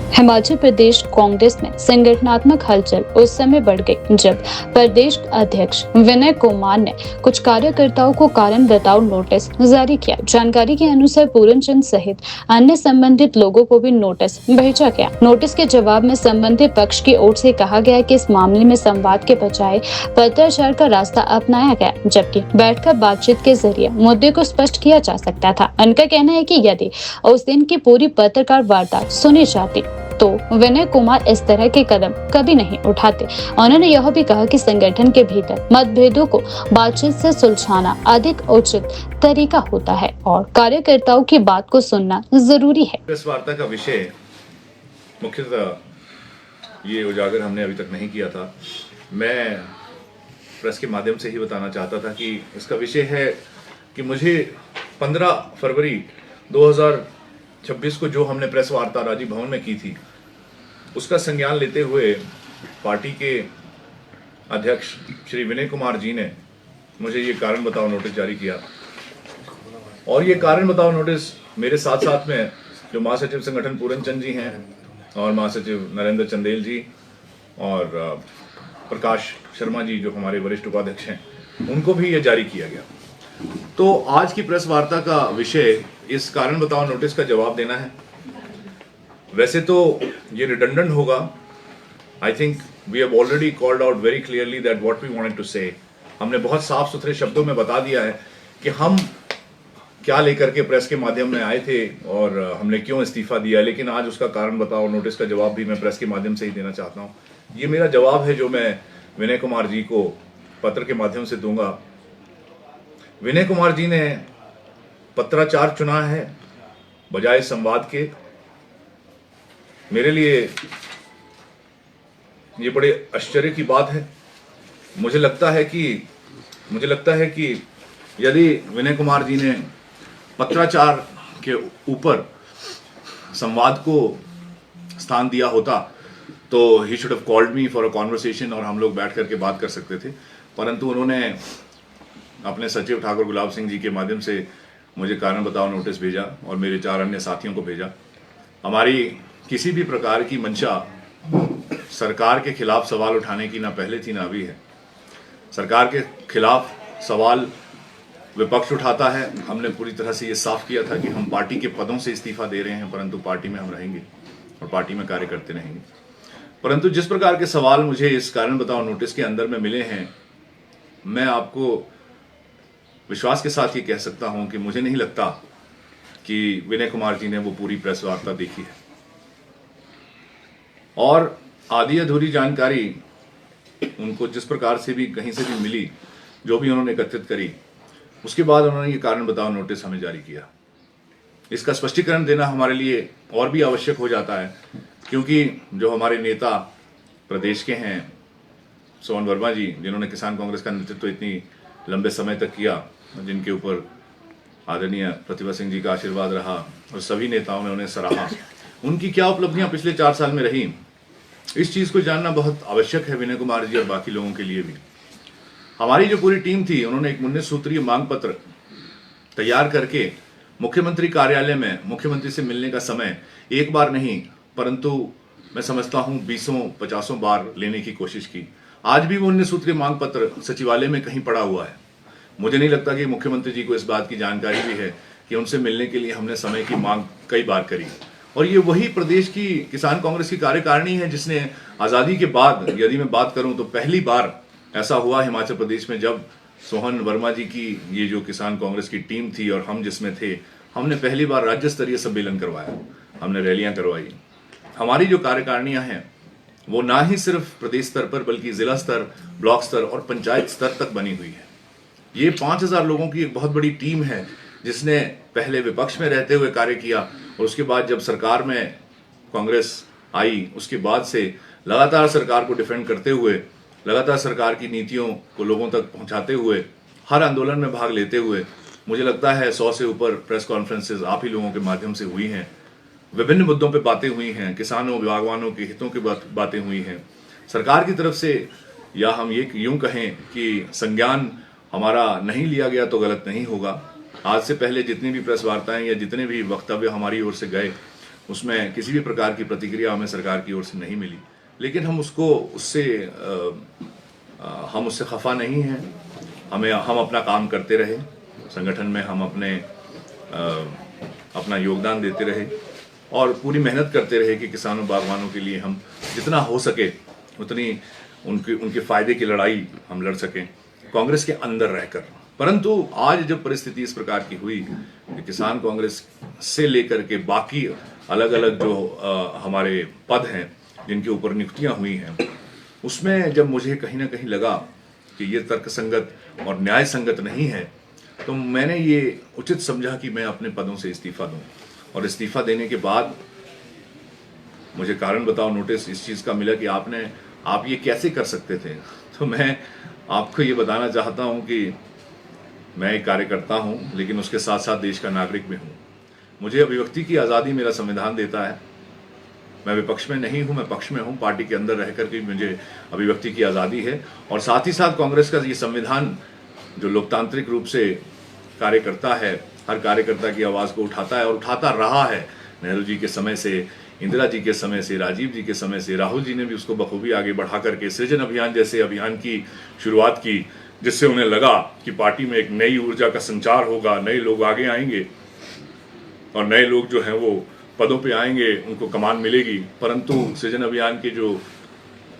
हिमाचल प्रदेश कांग्रेस में संगठनात्मक हलचल उस समय बढ़ गई जब प्रदेश अध्यक्ष विनय कुमार ने कुछ कार्यकर्ताओं को कारण बताओ नोटिस जारी किया। जानकारी के अनुसार पूरनचंद सहित अन्य संबंधित लोगों को भी नोटिस भेजा गया। नोटिस के जवाब में संबंधित पक्ष की ओर से कहा गया कि इस मामले में संवाद के बजाय पत्राचार का रास्ता अपनाया गया, जबकि बैठकर बातचीत के जरिए मुद्दे को स्पष्ट किया जा सकता था। उनका कहना है कि यदि उस दिन की पूरी पत्रकार वार्ता सुनी जाती तो विनय कुमार इस तरह के कदम कभी नहीं उठाते। उन्होंने यह भी कहा कि संगठन के भीतर मतभेदों को बातचीत से सुलझाना अधिक उचित तरीका होता है और कार्यकर्ताओं की बात को सुनना जरूरी है। प्रेस वार्ता का विषय मुख्यतः ये उजागर हमने अभी तक नहीं किया था। मैं प्रेस के माध्यम से ही बताना चाहता था कि इसका विषय है कि मुझे 15 फरवरी 2026 को जो हमने प्रेस वार्ता राजीव भवन में की थी, उसका संज्ञान लेते हुए पार्टी के अध्यक्ष श्री विनय कुमार जी ने मुझे ये कारण बताओ नोटिस जारी किया। और ये कारण बताओ नोटिस मेरे साथ साथ में जो महासचिव संगठन पूरनचंद जी हैं और महासचिव नरेंद्र चंदेल जी और प्रकाश शर्मा जी जो हमारे वरिष्ठ उपाध्यक्ष हैं, उनको भी ये जारी किया गया। तो आज की प्रेस वार्ता का विषय इस कारण बताओ नोटिस का जवाब देना है। वैसे तो ये रिडंडेंट होगा। I think we have already called out very clearly that what we wanted to say. हमने बहुत साफ सुथरे शब्दों में बता दिया है कि हम क्या लेकर के प्रेस के माध्यम में आए थे और हमने क्यों इस्तीफा दिया। लेकिन आज उसका कारण बताओ नोटिस का जवाब भी मैं प्रेस के माध्यम से ही देना चाहता हूँ। ये मेरा जवाब है जो मैं विनय कुमार जी को पत्र के माध्यम से दूंगा। विनय कुमार जी ने पत्राचार चुना है बजाय संवाद के। मेरे लिए ये बड़े आश्चर्य की बात है। मुझे लगता है कि यदि विनय कुमार जी ने पत्राचार के ऊपर संवाद को स्थान दिया होता तो he should have called me for a conversation और हम लोग बैठ करके बात कर सकते थे। परंतु उन्होंने अपने सचिव ठाकुर गुलाब सिंह जी के माध्यम से मुझे कारण बताओ नोटिस भेजा और मेरे 4 अन्य साथियों को भेजा। हमारी किसी भी प्रकार की मंशा सरकार के खिलाफ सवाल उठाने की ना पहले थी ना अभी है। सरकार के खिलाफ सवाल विपक्ष उठाता है। हमने पूरी तरह से ये साफ किया था कि हम पार्टी के पदों से इस्तीफा दे रहे हैं, परंतु पार्टी में हम रहेंगे और पार्टी में कार्य करते रहेंगे। परंतु जिस प्रकार के सवाल मुझे इस कारण बताओ नोटिस के अंदर में मिले हैं, मैं आपको विश्वास के साथ ये कह सकता हूं कि मुझे नहीं लगता कि विनय कुमार जी ने वो पूरी प्रेस वार्ता देखी है। और आधी अधूरी जानकारी उनको जिस प्रकार से भी कहीं से भी मिली, जो भी उन्होंने एकत्रित करी, उसके बाद उन्होंने ये कारण बताओ नोटिस हमें जारी किया। इसका स्पष्टीकरण देना हमारे लिए और भी आवश्यक हो जाता है, क्योंकि जो हमारे नेता प्रदेश के हैं सोहन वर्मा जी, जिन्होंने किसान कांग्रेस का नेतृत्व इतनी लंबे समय तक किया, जिनके ऊपर आदरणीय प्रतिभा सिंह जी का आशीर्वाद रहा और सभी नेताओं ने उन्हें सराहा, उनकी क्या उपलब्धियां पिछले 4 साल में रही, इस चीज को जानना बहुत आवश्यक है विनय कुमार जी और बाकी लोगों के लिए भी। हमारी जो पूरी टीम थी, उन्होंने एक 19 सूत्रीय मांग पत्र तैयार करके मुख्यमंत्री कार्यालय में मुख्यमंत्री से मिलने का समय एक बार नहीं, परंतु मैं समझता हूं 20-50 बार लेने की कोशिश की। आज भी वो 19 सूत्रीय मांग पत्र सचिवालय में कहीं पड़ा हुआ है। मुझे नहीं लगता कि मुख्यमंत्री जी को इस बात की जानकारी भी है कि उनसे मिलने के लिए हमने समय की मांग कई बार करी। और ये वही प्रदेश की किसान कांग्रेस की कार्यकारिणी है जिसने आज़ादी के बाद, यदि मैं बात करूं तो पहली बार ऐसा हुआ हिमाचल प्रदेश में, जब सोहन वर्मा जी की ये जो किसान कांग्रेस की टीम थी और हम जिसमें थे, हमने पहली बार राज्य स्तरीय सम्मेलन करवाया, हमने रैलियां करवाई। हमारी जो कार्यकारिणियां हैं वो ना ही सिर्फ प्रदेश स्तर पर बल्कि जिला स्तर, ब्लॉक स्तर और पंचायत स्तर तक बनी हुई है। ये 5000 लोगों की एक बहुत बड़ी टीम है जिसने पहले विपक्ष में रहते हुए कार्य किया और उसके बाद जब सरकार में कांग्रेस आई, उसके बाद से लगातार सरकार को डिफेंड करते हुए, लगातार सरकार की नीतियों को लोगों तक पहुंचाते हुए, हर आंदोलन में भाग लेते हुए, मुझे लगता है 100 से ऊपर प्रेस कॉन्फ्रेंसेज आप ही लोगों के माध्यम से हुई हैं। विभिन्न मुद्दों पे बातें हुई हैं, किसानों बागवानों के हितों की बातें हुई हैं। सरकार की तरफ से, या हम ये यूं कहें कि संज्ञान हमारा नहीं लिया गया तो गलत नहीं होगा। आज से पहले जितनी भी प्रेस वार्ताएं या जितने भी वक्तव्य हमारी ओर से गए, उसमें किसी भी प्रकार की प्रतिक्रिया हमें सरकार की ओर से नहीं मिली, लेकिन हम उससे खफा नहीं हैं। हम अपना काम करते रहे, संगठन में हम अपना योगदान देते रहे और पूरी मेहनत करते रहे कि किसानों बागवानों के लिए हम जितना हो सके उतनी उनके फायदे की लड़ाई हम लड़ सकें कांग्रेस के अंदर रहकर। परंतु आज जब परिस्थिति इस प्रकार की हुई कि किसान कांग्रेस से लेकर के बाकी अलग अलग जो हमारे पद हैं जिनके ऊपर नियुक्तियां हुई हैं, उसमें जब मुझे कहीं ना कहीं लगा कि ये तर्कसंगत और न्याय संगत नहीं है, तो मैंने ये उचित समझा कि मैं अपने पदों से इस्तीफा दूं। और इस्तीफा देने के बाद मुझे कारण बताओ नोटिस इस चीज़ का मिला कि आप ये कैसे कर सकते थे। तो मैं आपको ये बताना चाहता हूँ कि मैं एक कार्यकर्ता हूँ, लेकिन उसके साथ साथ देश का नागरिक भी हूँ। मुझे अभिव्यक्ति की आज़ादी मेरा संविधान देता है। मैं विपक्ष में नहीं हूँ, मैं पक्ष में हूँ। पार्टी के अंदर रह करके मुझे अभिव्यक्ति की आज़ादी है और साथ ही साथ कांग्रेस का ये संविधान जो लोकतांत्रिक रूप से कार्य करता है, हर कार्यकर्ता की आवाज़ को उठाता है और उठाता रहा है। नेहरू जी के समय से, इंदिरा जी के समय से, राजीव जी के समय से, राहुल जी ने भी उसको बखूबी आगे बढ़ा करके सृजन अभियान जैसे अभियान की शुरुआत की, जिससे उन्हें लगा कि पार्टी में एक नई ऊर्जा का संचार होगा, नए लोग आगे आएंगे और नए लोग जो हैं वो पदों पे आएंगे, उनको कमान मिलेगी। परंतु सृजन अभियान के जो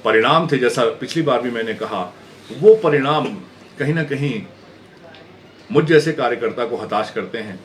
परिणाम थे, जैसा पिछली बार भी मैंने कहा, वो परिणाम कहीं ना कहीं मुझ जैसे कार्यकर्ता को हताश करते हैं।